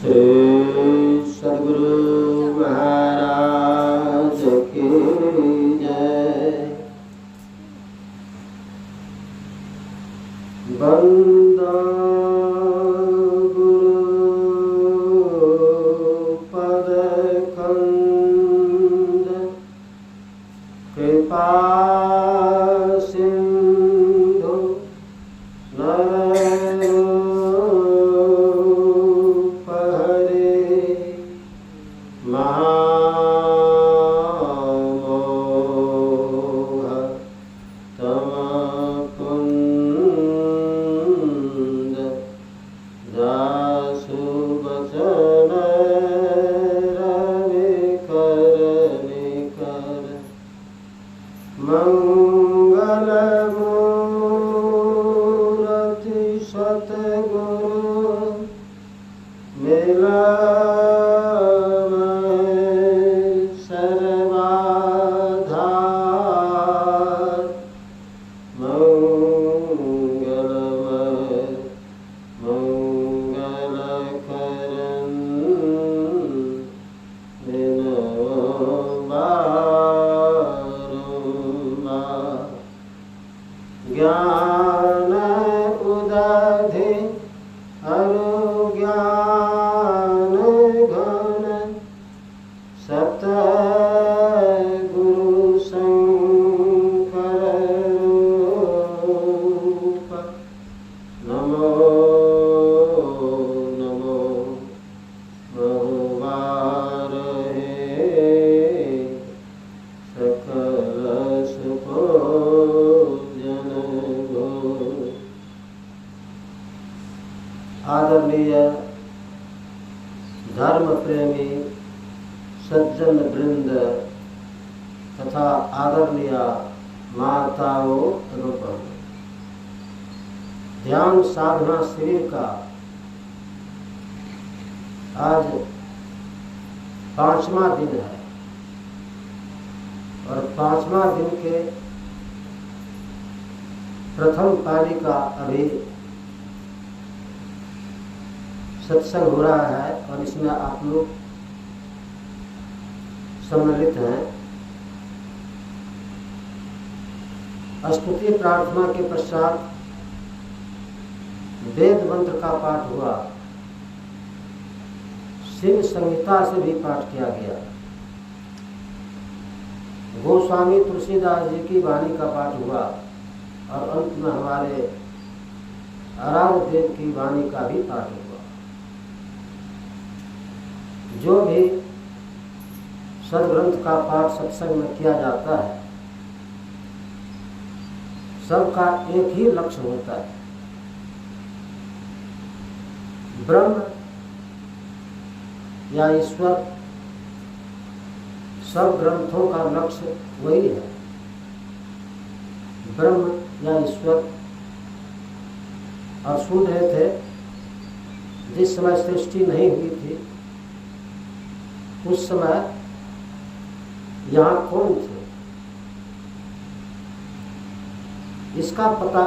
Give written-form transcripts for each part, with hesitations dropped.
श्री सद्गुरु महाराज की जय। बंदा गुरु पद कंद कृपा सिंधु नरूप हरे महामोह तम कुंद दासु बचन रवि कर निकर मंगल मूर्ति सतगुरु मिला सर्वाधार मंगलमय मंगल करन बारंबार ज्ञान उदधि अनुज्ञान घन सत गुरु शंकर रूप नमो नमो बहुवार सकल सुभोजन घोर। आदरणीय धर्म प्रेमी सज्जन वृंद तथा आदरणीय माताओं एवं बहनों, ध्यान साधना शिविर का आज 5वां दिन है और 5वां दिन के प्रथम पाली का अभी सत्संग हो रहा है और इसमें आप लोग सम्मिलित हैं। स्तुति प्रार्थना के पश्चात वेद मंत्र का पाठ हुआ, शिव संहिता से भी पाठ किया गया, गोस्वामी तुलसीदास जी की वाणी का पाठ हुआ और अंत में हमारे आराध्य देव की वाणी का भी पाठ हुआ। जो भी सदग्रंथ का पाठ सत्संग में किया जाता है, सबका एक ही लक्ष्य होता है, ब्रह्म या ईश्वर। सब ग्रंथों का लक्ष्य वही है, ब्रह्म या ईश्वर। और सुन रहे थे, जिस समय सृष्टि नहीं हुई थी उस समय यहाँ कौन थे, इसका पता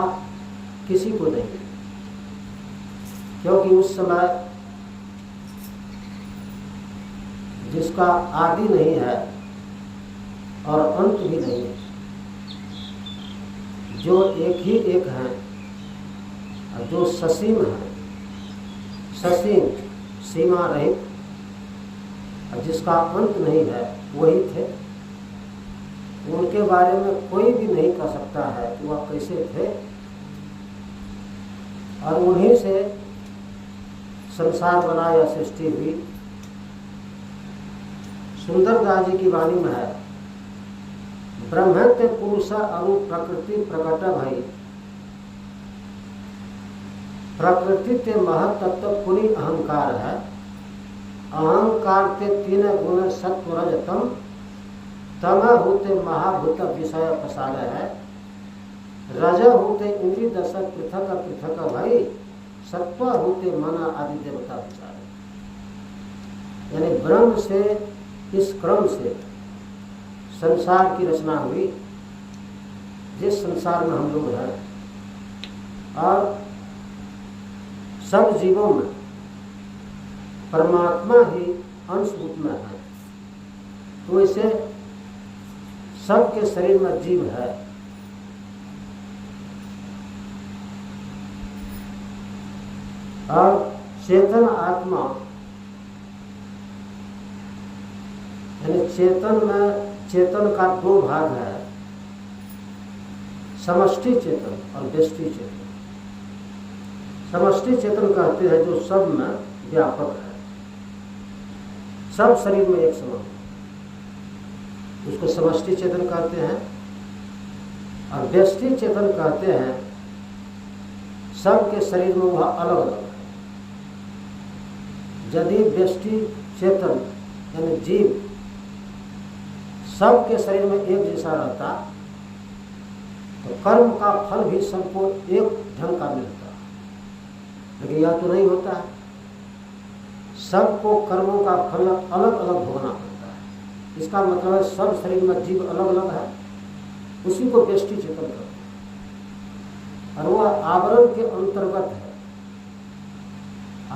किसी को नहीं, क्योंकि उस समय जिसका आदि नहीं है और अंत भी नहीं है, जो एक ही एक है, जो ससीम है, ससीम सीमा रहित, जिसका अंत नहीं है, वही थे। उनके बारे में कोई भी नहीं कह सकता है कि वह कैसे थे, और उन्हीं से संसार बना या सृष्टि हुई। सुंदरदास जी की वाणी में है, ब्रह्मत्व पुरुष अनु प्रकृति प्रकट भई, प्रकृति ते महत्त्व पुनि अहंकार है, अहंकार ते 3 गुण सत्व रजतम, तम होते महाभूत विषय प्रसार है, रज होते इंद्रिय दश पृथक पृथक भई, सत्व होते मन आदि देवता विचार। यानी ब्रह्म से इस क्रम से संसार की रचना हुई, जिस संसार में हम लोग हैं, और सब जीवों में परमात्मा ही अंश रूप में है। तो इसे सबके शरीर में जीव है। और चेतन आत्मा यानी चेतन का दो भाग है, समष्टि चेतन और व्यष्टि चेतन। समष्टि चेतन कहते हैं जो सब में व्यापक है, सब शरीर में एक समान, उसको समष्टि चेतन कहते हैं। और व्यष्टि चेतन कहते हैं सबके शरीर में वह अलग अलग है। यदि व्यष्टि चेतन यानी जीव सबके शरीर में एक जैसा रहता तो कर्म का फल भी सबको एक ढंग का मिलता, लेकिन यह तो नहीं होता है। सबको कर्मों का फल अलग अलग भोगना पड़ता है। इसका मतलब है सब शरीर में जीव अलग अलग है, उसी को व्यष्टि चेतन कहते हैं। और वह आवरण के अंतर्गत है,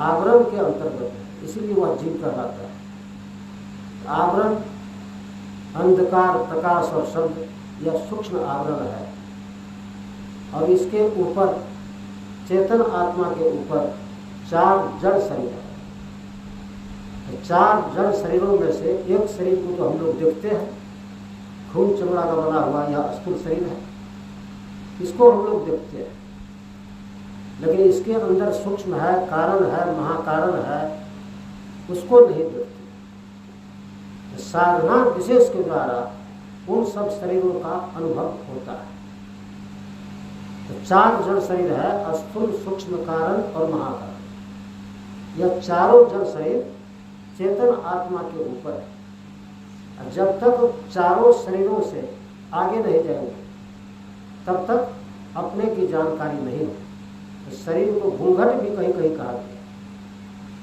आवरण के अंतर्गत है, इसलिए वह जीव कहलाता है। आवरण अंधकार, प्रकाश और शब्द यह सूक्ष्म आवरण है। और इसके ऊपर चेतन आत्मा के ऊपर 4 जड़ शरीर है। तो 4 जड़ शरीरों में से एक शरीर को तो हम लोग देखते हैं, खून चमड़ा का बना हुआ यह स्थूल शरीर है, इसको हम लोग देखते हैं। लेकिन इसके अंदर सूक्ष्म है, कारण है, महाकारण है, उसको नहीं देखते। साधना विशेष के द्वारा उन सब शरीरों का अनुभव होता है। तो 4 जड़ शरीर है, स्थूल, सूक्ष्म, कारण और महाकारण। यह चारों जड़ शरीर चेतन आत्मा के ऊपर है। जब तक चारों शरीरों से आगे नहीं जाएंगे तब तक अपने की जानकारी नहीं होगी। तो शरीर को घूंघट भी कहीं कहीं कहा गया।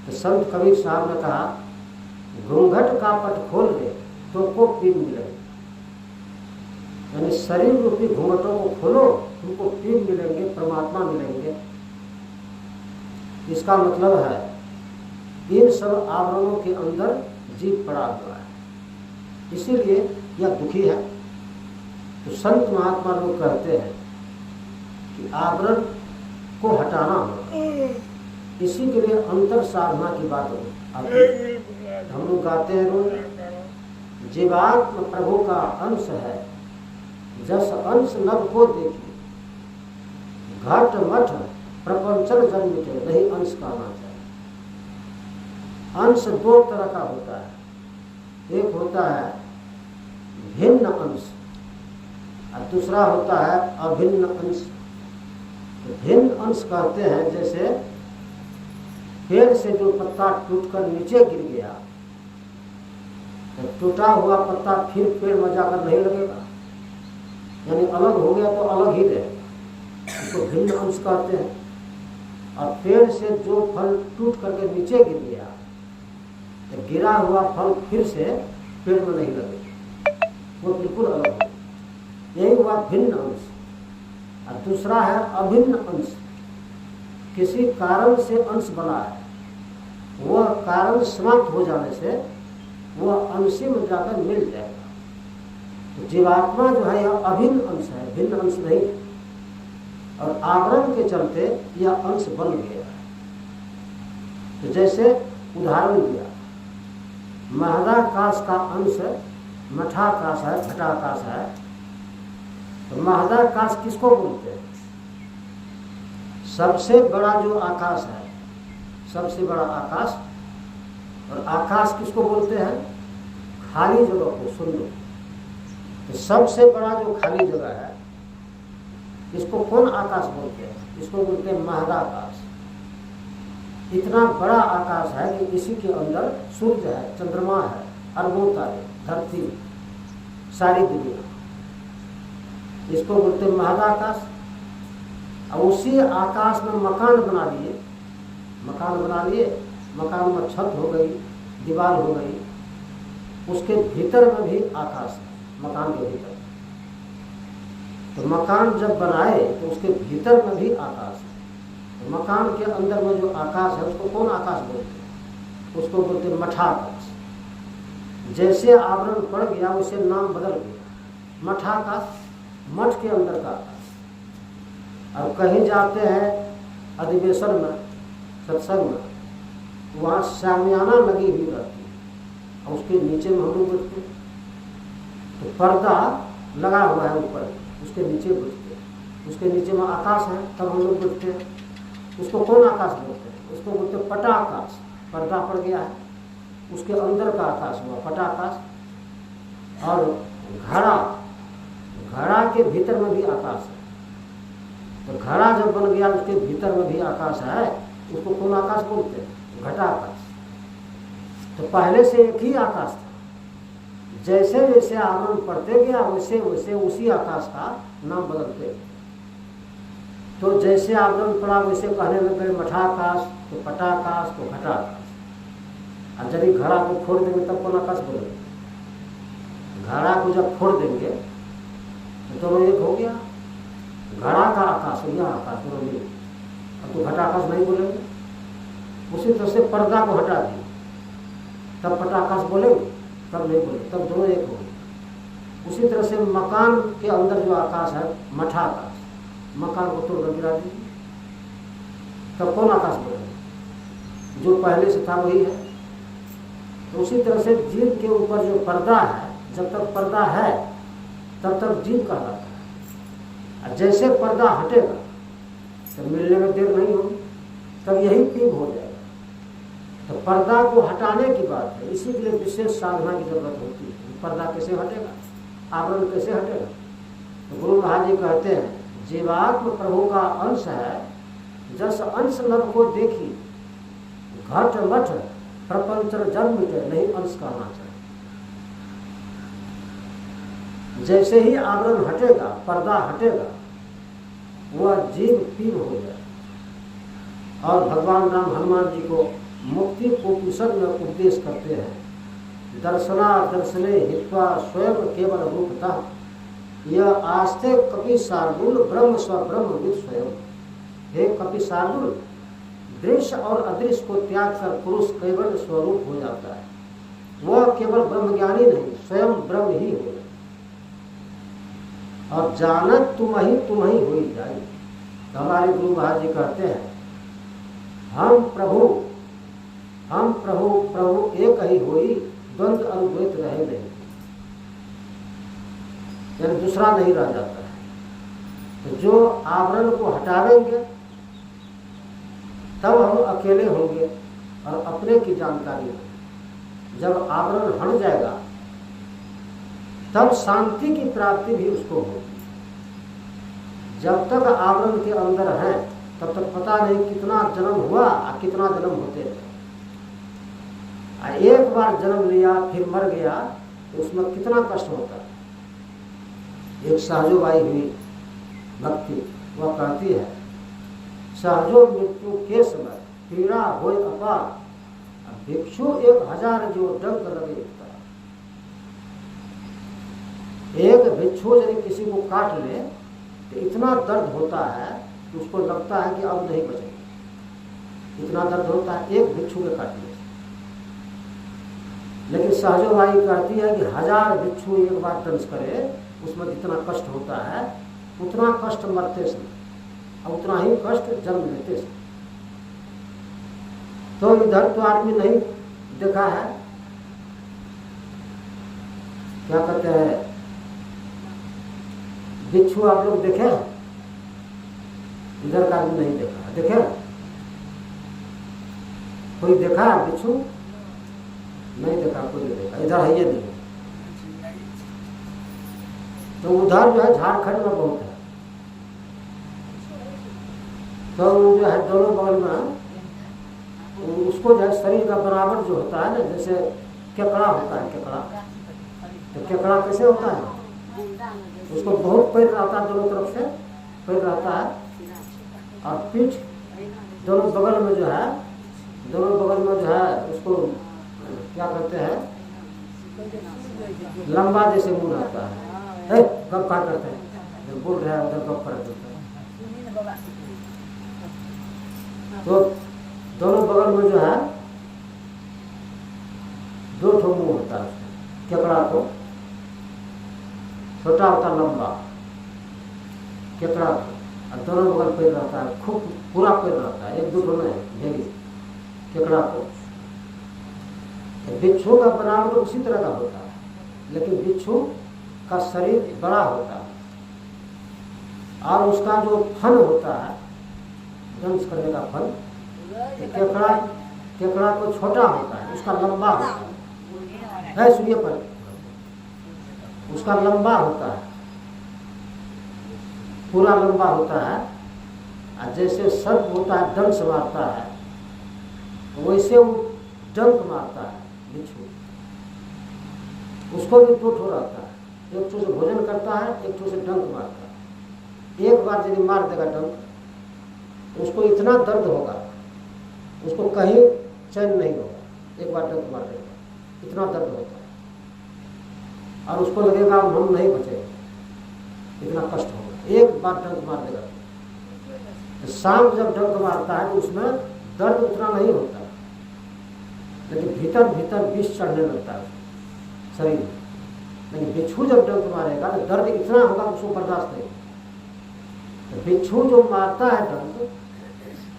तो संत कबीर साहब ने कहा, घूंघट का पट खोल दे तो को पीर मिलेगी। यानी शरीर रूपी घूंघटों को खोलो, तुमको पीर मिलेंगे, परमात्मा मिलेंगे। इसका मतलब है इन सब आवरणों के अंदर जीव पड़ा हुआ है, इसीलिए यह दुखी है। तो संत महात्मा लोग कहते हैं कि आवरण को हटाना होगा, इसी के लिए अंतर साधना की बात आती है। हम लोग गाते हैं रोज, जीवात्म प्रभु का अंश है, जस अंश नभ को देखिए, घट मठ प्रपंचन जन्म मिटे, नहीं अंश कहना चाहिए। अंश 2 तरह का होता है, एक होता है भिन्न अंश और दूसरा होता है अभिन्न अंश। तो भिन्न अंश कहते हैं जैसे पेड़ से जो पत्ता टूटकर नीचे गिर गया, तो टूटा हुआ पत्ता फिर पेड़ में जाकर नहीं लगेगा, यानी अलग हो गया तो अलग ही रहेगा, इसको भिन्न अंश कहते हैं। और पेड़ से जो फल टूट करके नीचे गिर गया तो गिरा हुआ फल फिर से पेड़ में नहीं लगेगा, वो बिल्कुल अलग हो, यही हुआ भिन्न अंश। और दूसरा है अभिन्न अंश, किसी कारण से अंश बना है, वह कारण समाप्त हो जाने से वह अंशी में जाकर मिल जाएगा। तो जीवात्मा जो है यह अभिन्न अंश है, भिन्न अंश नहीं है। और आवरण के चलते यह अंश बन गया है। तो जैसे उदाहरण दिया, महदाकाश का अंश मठाकाश है, घटाकाश है। तो महदाकाश किसको बोलते हैं? सबसे बड़ा जो आकाश है, सबसे बड़ा आकाश। और आकाश किसको बोलते हैं? खाली जगह को, शून्य। तो सबसे बड़ा जो खाली जगह है इसको कौन आकाश बोलते हैं? इसको बोलते हैं महदाकाश। इतना बड़ा आकाश है कि इसी के अंदर सूर्य है, चंद्रमा है, अरबों तारे, धरती, सारी दुनिया, इसको बोलते हैं महदाकाश। अब उसी आकाश में मकान बना लिए, मकान में छत हो गई, दीवार हो गई, उसके भीतर में भी आकाश है, मकान के भीतर। तो मकान जब बनाए तो उसके भीतर में भी आकाश है। तो मकान के अंदर में जो आकाश है उसको कौन आकाश बोलते हैं? उसको बोलते हैं मठाकाश। जैसे आवरण पड़ गया उसे नाम बदल गया मठाकाश, मठ के अंदर का आकाश। और कहीं जाते हैं अधिवेशन में, सत्संग में, वहाँ शामियाना लगी हुई रहती है और उसके नीचे में हम लोग बैठते हैं, तो पर्दा लगा हुआ है ऊपर, उसके नीचे बैठते हैं, उसके नीचे में आकाश है, तब हम लोग बैठते हैं। उसको कौन आकाश बोलते हैं? उसको बोलते हैं पटाकाश। पर्दा पड़ गया है, उसके अंदर का आकाश हुआ पटाकाश। और घड़ा, घड़ा के भीतर में भी आकाश है, तो घड़ा जब बन गया उसके भीतर में भी आकाश है, उसको कौन आकाश बोलते हैं? घटाकाश। तो पहले से एक ही आकाश था, जैसे जैसे आवरण पड़ते गया वैसे वैसे उसी आकाश का नाम बदलते गए। तो जैसे आवरण पड़ा वैसे कहने लग गए मठाकाश, तो पटाकाश, तो घटाकाश। और जब घड़ा को फोड़ देंगे तब कौन आकाश बोलेंगे? घड़ा को जब फोड़ देंगे तो दोनों एक हो गया, घड़ा का आकाश और यह आकाश दोनों एक। अब तो घटाकाश नहीं बोलेंगे। उसी तरह से पर्दा को हटा दिए तब पटाकाश बोलेंगे, तब नहीं बोले, तब दोनों एक हो गए। उसी तरह से मकान के अंदर जो आकाश है मठाकाश, मकान को तोड़ कर गिरा दीजिए तब कौन आकाश बोलेंगे? जो पहले से था वही है। तो उसी तरह से जीव के ऊपर जो पर्दा है, जब तक पर्दा है तब तक जीव कहलाता है। और जैसे पर्दा हटेगा तो मिलने में देर नहीं होगी, तब यही पीप हो जाएगा। तो पर्दा को हटाने की बात है, इसी के लिए विशेष साधना की जरूरत होती है। पर्दा कैसे हटेगा, आवरण कैसे हटेगा? तो गुरु महाराज जी कहते हैं जीवात्म प्रभु का अंश है, जस अंश नभ को देखी घट मठ प्रपंच जन्म मिटे, नहीं अंश कहना चाहिए। जैसे ही आवरण हटेगा, पर्दा हटेगा, वह जीव पीव हो जाए। और भगवान राम हनुमान जी को मुक्ति उपनिषद में उपदेश करते हैं, दर्शना दर्शने हित्वा स्वयं केवल रूपतः यह आस्ते कपि शार्दुल ब्रह्म स्वब्रह्म विद स्वयं। हे कपि शार्दुल, दृश्य और अदृश्य को त्याग कर पुरुष केवल स्वरूप हो जाता है। वह केवल ब्रह्मज्ञानी नहीं, स्वयं ब्रह्म ही हो। और जानत तुम ही हो ही जाए। तो हमारे गुरु महाराज जी कहते हैं हम प्रभु प्रभु एक ही होई, द्वंद्व अनुद्वैत रहे नहीं, यानी दूसरा नहीं रह जाता है। तो जो आवरण को हटावेंगे तब हम अकेले होंगे और अपने की जानकारी होगी। जब आवरण हट जाएगा तब शांति की प्राप्ति भी उसको होगी। जब तक आवरण के अंदर है तब तक पता नहीं कितना जन्म हुआ और कितना जन्म होते रहे। एक बार जन्म लिया फिर मर गया तो उसमें कितना कष्ट होता है। एक सहजोबाई हुई भक्ति, वह कहती है सहजो मृत्यु के समय पीड़ा होय अपार, भिक्षु 1000 जो डंक लगे उठता। एक भिक्षु यदि किसी को काट ले तो इतना दर्द होता है कि उसको लगता है कि अब नहीं बचेगा, इतना दर्द होता है एक भिक्षु के काटने से। लेकिन सहजोबाई कहती है कि 1000 भिक्षु एक बार दंश करे उसमें जितना कष्ट होता है उतना कष्ट मरते समय और उतना ही कष्ट जन्म लेते समय। तो इधर तो आदमी नहीं देखा है, क्या कहते हैं भिक्षु आप लोग देखे? इधर का आदमी नहीं देखा, देखे? कोई देखा है भिक्षु? नहीं देखा, कोई नहीं देखा, इधर है ये नहीं। तो उधर जो है झारखंड में बहुत है, तो जो है दोनों बगल में उसको जो है शरीर का बराबर जो होता है ना, जैसे केकड़ा होता है, केकड़ा, तो केकड़ा कैसे होता है? उसको बहुत पैर रहता है, दोनों तरफ से पैर रहता है और पीठ दोनों बगल में जो है, दोनों बगल में जो है उसको क्या कहते हैं, लंबा जैसे मुंह रहता है। गप क्या करते हैं, जब बोल रहे हैं उधर गप कर देते हैं। तो दोनों बगल में जो है मुंह होता है उसका, केकड़ा को छोटा होता लंबा, केकड़ा को, और दोनों बगल पैर रहता है, खूब पूरा पैर रहता है, एक दो नहीं ढेरी केकड़ा को। बिच्छू का बनावट उसी तरह का होता है, लेकिन बिच्छू का शरीर बड़ा होता है और उसका जो फन होता है दंश करने का फन, केकड़ा को छोटा होता है, उसका लंबा होता है, सुनिए पर उसका लंबा होता है, पूरा लंबा होता है। और जैसे सर्प होता है डंक मारता है, वैसे वो डंक मारता है बिच्छू। उसको भी दो ठो रहता है, एक ठो से भोजन करता है, एक ठो से डंक मारता है। एक बार यदि मार देगा डंक, उसको इतना दर्द होगा, उसको कहीं चैन नहीं होगा। एक बार डंक मार देगा, इतना दर्द होता है और उसको लगेगा हम नहीं बचेंगे, इतना कष्ट होगा। एक बार डंक मार देगा तो सांप जब डंक मारता है तो उसमें दर्द उतना नहीं होता, लेकिन भीतर भीतर विष चढ़ने लगता है शरीर में। लेकिन बिच्छू जब डंक मारेगा तो दर्द इतना होगा उसको बर्दाश्त नहीं। तो बिच्छू जो मारता है डंक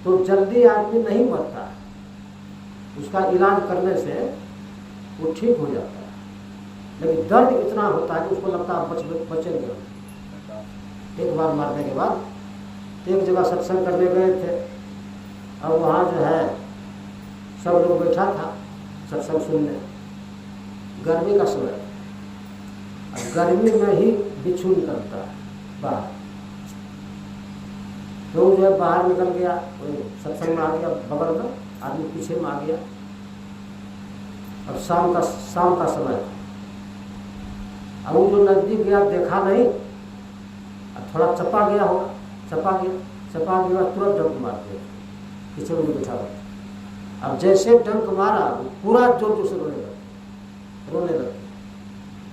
तो जल्दी आदमी नहीं मरता है, उसका इलाज करने से वो ठीक हो जाता है, लेकिन दर्द इतना होता है कि उसको लगता है बचेंगे। एक बार मारने के बाद एक जगह सत्संग करने गए थे और वहाँ जो है सब लोग बैठा था सत्संग सुनने, गर्मी का समय, गर्मी में ही बिच्छू निकलता है बाहर। तो जो है बाहर निकल गया, सत्संग में आ गया, बगल में आदमी पीछे में आ गया। और शाम का समय था, अब वो जो नजदीक गया देखा नहीं, थोड़ा चपा गया होगा, चपा गया तुरंत डंक मार दिया, पीछे में बैठा हुआ। अब जैसे डंक मारा पूरा जोर से रोने लगे।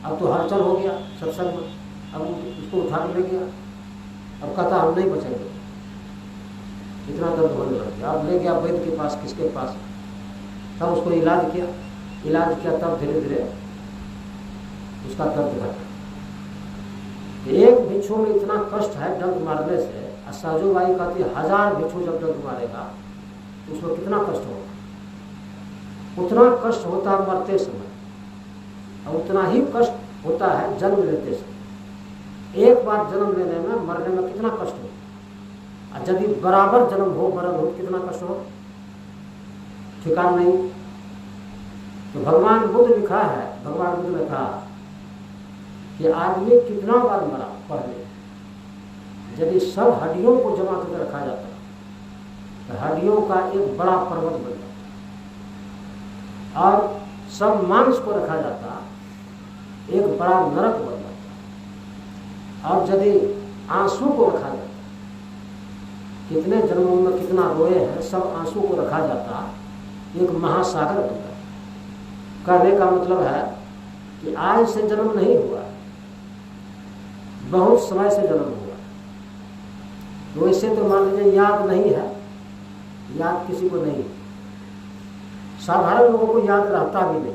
अब तो हलचल हो गया सत्संग में, अब उसको उठा के ले गया, अब कहता हम नहीं बचेंगे, इतना दर्द होने लग गया। अब ले गया वैद्य के पास, किसके पास, तब उसको इलाज किया, तब धीरे धीरे उसका दर्द घटा। एक बिच्छू में इतना कष्ट है डंक मारने से, साजू बाई कहती 1000 बिच्छू जब डंक मारेगा तो उसको कितना कष्ट होगा। उतना कष्ट होता है मरते समय, और उतना ही कष्ट होता है जन्म लेते समय। एक बार जन्म लेने में मरने में कितना कष्ट हो, और यदि बराबर जन्म हो मरण हो कितना कष्ट हो, ठिकान नहीं। तो भगवान बुद्ध लिखा है, भगवान बुद्ध ने कहा कि आदमी कितना बार मरा पहले, यदि सब हड्डियों को जमा करके रखा जाता तो हड्डियों का एक बड़ा पर्वत बन जाता, और सब मांस को रखा जाता एक बड़ा नरक बन जाता, और यदि आंसू को रखा जाता, कितने जन्मों में कितना रोए हैं, सब आंसू को रखा जाता एक महासागर बन जाता। कहने का मतलब है कि आज से जन्म नहीं हुआ, बहुत समय से जन्म हुआ। तो वैसे तो मान लीजिए याद नहीं है, याद किसी को नहीं, साधारण लोगों को याद रहता भी नहीं,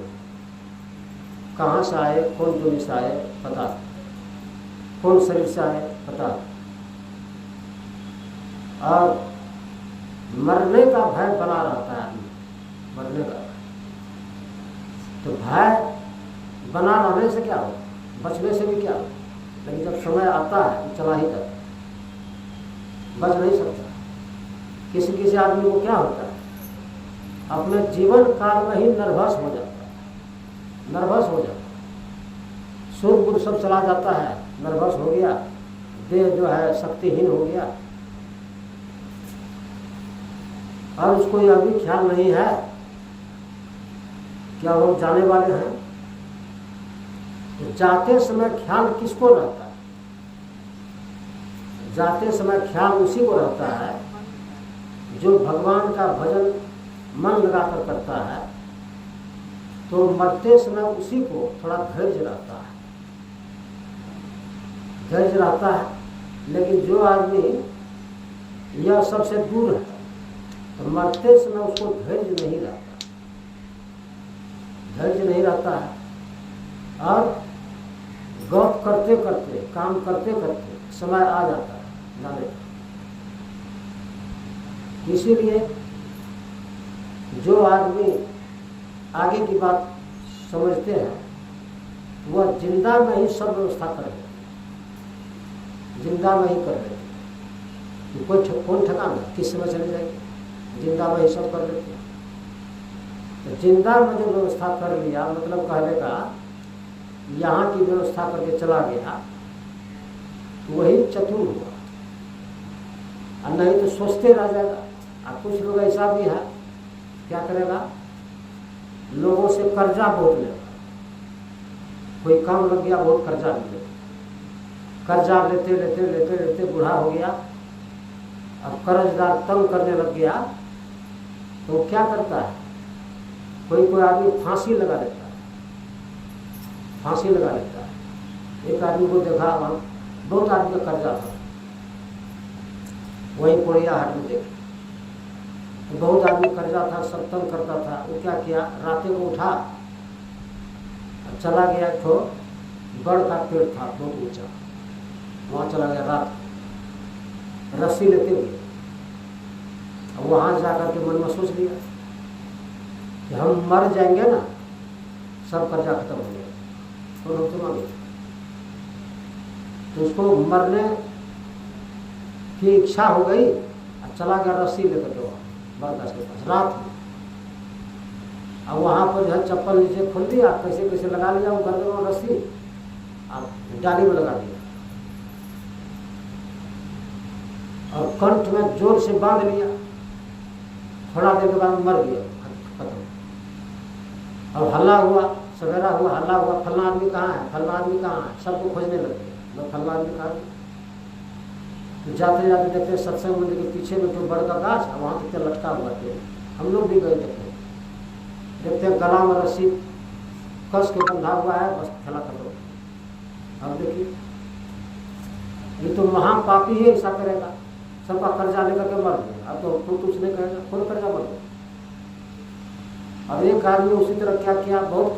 कहाँ से आए, कौन जोड़ी से आए पता, कौन शरीर से आए पता। और मरने का भय बना रहता है आदमी, मरने का। तो भय बना रहने से क्या हो, बचने से भी क्या हो, लेकिन जब समय आता है तो चला ही जाता, बच नहीं सकता। किसी किसी आदमी को क्या होता है, अपने जीवन काल में ही नर्वस हो जाता है, नर्वस हो जाता है, सुर बुध सब चला जाता है, नर्वस हो गया, देह जो है शक्तिहीन हो गया, और उसको यह भी ख्याल नहीं है क्या हम जाने वाले हैं। तो जाते समय ख्याल किसको रहता है, जाते समय ख्याल उसी को रहता है जो भगवान का भजन मन लगाकर करता है। तो मरते समय उसी को थोड़ा धैर्य रहता है, धैर्य रहता है। लेकिन जो आदमी यह सबसे दूर है तो मरते समय उसको धैर्य नहीं रहता, धैर्य नहीं रहता है। और गप करते करते, काम करते करते समय आ जाता है जाने का। इसीलिए जो आदमी आगे की बात समझते हैं वह जिंदा में ही सब व्यवस्था कर लेते, जिंदा में ही कर लेते। कौन ठकाना किस समय चले जाएंगे, जिंदा में ही सब कर लेते। तो जिंदा में जो व्यवस्था कर लिया, मतलब कहने का यहाँ की व्यवस्था करके चला गया, वही चतुर हुआ। और नहीं तो सोचते रह जाएगा। और कुछ लोग ऐसा भी है, क्या करेगा, लोगों से कर्जा बहुत लेगा। कोई काम लग गया, बहुत कर्जा ले, कर्जा लेते लेते लेते लेते बूढ़ा हो गया। अब कर्जदार तंग करने लग गया तो वो क्या करता है, कोई आदमी फांसी लगा लेता है, फांसी लगा लेता है। एक आदमी को देखा, वहाँ बहुत आदमी का कर्जा था, वही पोड़िया हाट में देखे, तो बहुत आदमी कर्जा था, सब तंग करता था। वो क्या किया, रातें को उठा, चला गया। एक बड़ का पेड़ था बहुत ऊंचा, वहाँ चला गया रात, रस्सी लेते हुए। अब वहाँ जाकर के मन में सोच लिया कि हम मर जाएंगे ना, सब कर्जा खत्म हो गया, और हम तो मांगे। तो उसको मरने की इच्छा हो गई, चला गया रस्सी लेकर के वहाँ बरगद के पास रात में। अब वहाँ पर जो है चप्पल नीचे खोल दिया, कैसे कैसे लगा लिया वो गर्दन में रस्सी, अब डाली में लगा दिया और कंठ में जोर से बांध लिया। थोड़ा देर के बाद मर गया, खत्म। और हल्ला हुआ, सवेरा हुआ, हल्ला हुआ, फलना आदमी कहाँ है, फलना आदमी कहाँ है, सबको खोजने लग गया, मैं फलना आदमी कहाँ है। तो जाते जाते देखते सत्संग मंदिर के पीछे में जो बड़ का गाछ है, वहाँ देखते लटका हुआ थे। हम लोग भी गए देखते गला में रस्सी कस के बंधा हुआ है, बस खेला खत्म। अब देखिए, ये तो महापापी है, ऐसा करेगा, सबका कर्जा लेकर के मर गया। अब तो कुछ नहीं कहेगा, खुद कर्जा मर गया। अब एक आदमी उसी तरह क्या किया, बहुत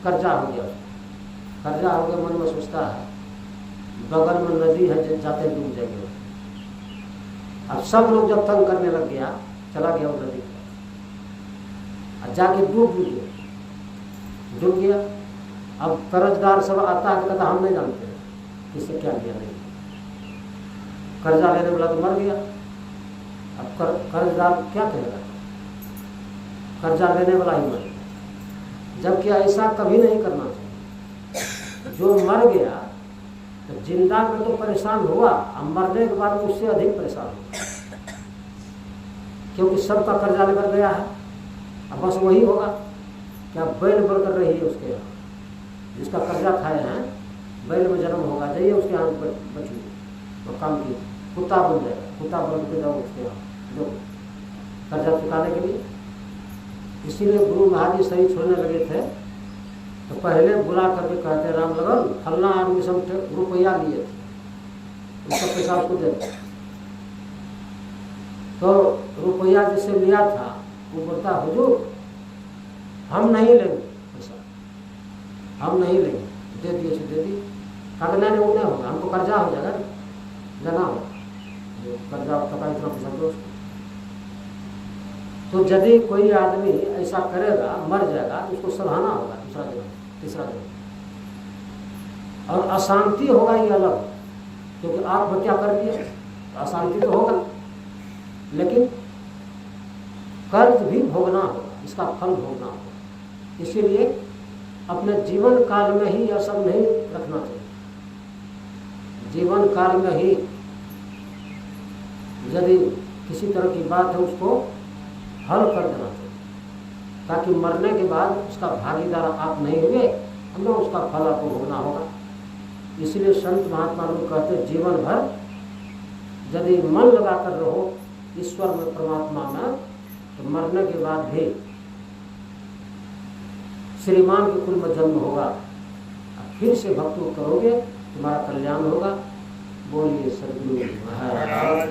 कर्जा हो गया, कर्जा हो गया, मन में सोचता है बगल में नदी है, जाते डूब जाएंगे। अब सब लोग जब तंग करने लग गया, चला गया वो नदी और जाके डूब गया। अब कर्जदार सब आता है, कहता हम नहीं जानते किससे क्या किया, नहीं कर्जा लेने वाला तो मर गया। अब कर्जदार क्या कहेगा, कर्जा लेने वाला ही मर गया। जबकि ऐसा कभी नहीं करना चाहिए। जो मर गया तो जिंदा में तो परेशान हुआ, अब मरने के बाद उससे अधिक परेशान हुआ, क्योंकि सबका कर्जा लेकर गया है। अब बस वही होगा, क्या बैल बनकर रही है उसके यहाँ, जिसका कर्जा खाए हैं, बैल में जन्म होगा, जाइए उसके यहाँ बचूंगे तो काम की कुत्ता बन जाएगा, कुत्ता बन के जाओ उसके यहाँ जो कर्जा चुकाने के लिए। इसीलिए गुरु महाराज जी सही छोड़ने लगे थे तो पहले बुला करके कहते, राम लगन फलना आदमी से रुपया लिए थे, उसका पैसा उसको दे दो। तो रुपया जिससे लिया था वो बोलता, हुजूर हम नहीं लेंगे पैसा, हम नहीं लेंगे, दे दिए से दे दिए। कहा नहीं वो नहीं होगा, हमको कर्जा हो जाएगा, देना होगा, जो कर्जा का इतना पैसा दो उसको। तो यदि कोई आदमी ऐसा करेगा, मर जाएगा, तो उसको सधाना होगा दूसरा दिन, तीसरा दिन। और अशांति होगा ये अलग, क्योंकि आप हत्या कर दिए तो अशांति तो होगा, लेकिन कर्ज भी भोगना होगा, इसका फल भोगना होगा। इसीलिए अपने जीवन काल में ही यह सब नहीं रखना चाहिए। जीवन काल में ही यदि किसी तरह की बात है उसको हल कर देना चाहिए, ताकि मरने के बाद उसका भागीदार आप नहीं हुए, हमें उसका फल आपको भोगना होगा। इसलिए संत महात्मा लोग कहते, जीवन भर यदि मन लगाकर रहो ईश्वर में, परमात्मा में, तो मरने के बाद भी श्रीमान के कुल में जन्म होगा। फिर से भक्तों करोगे, तुम्हारा कल्याण होगा। बोलिए सद्गुरु महाराज।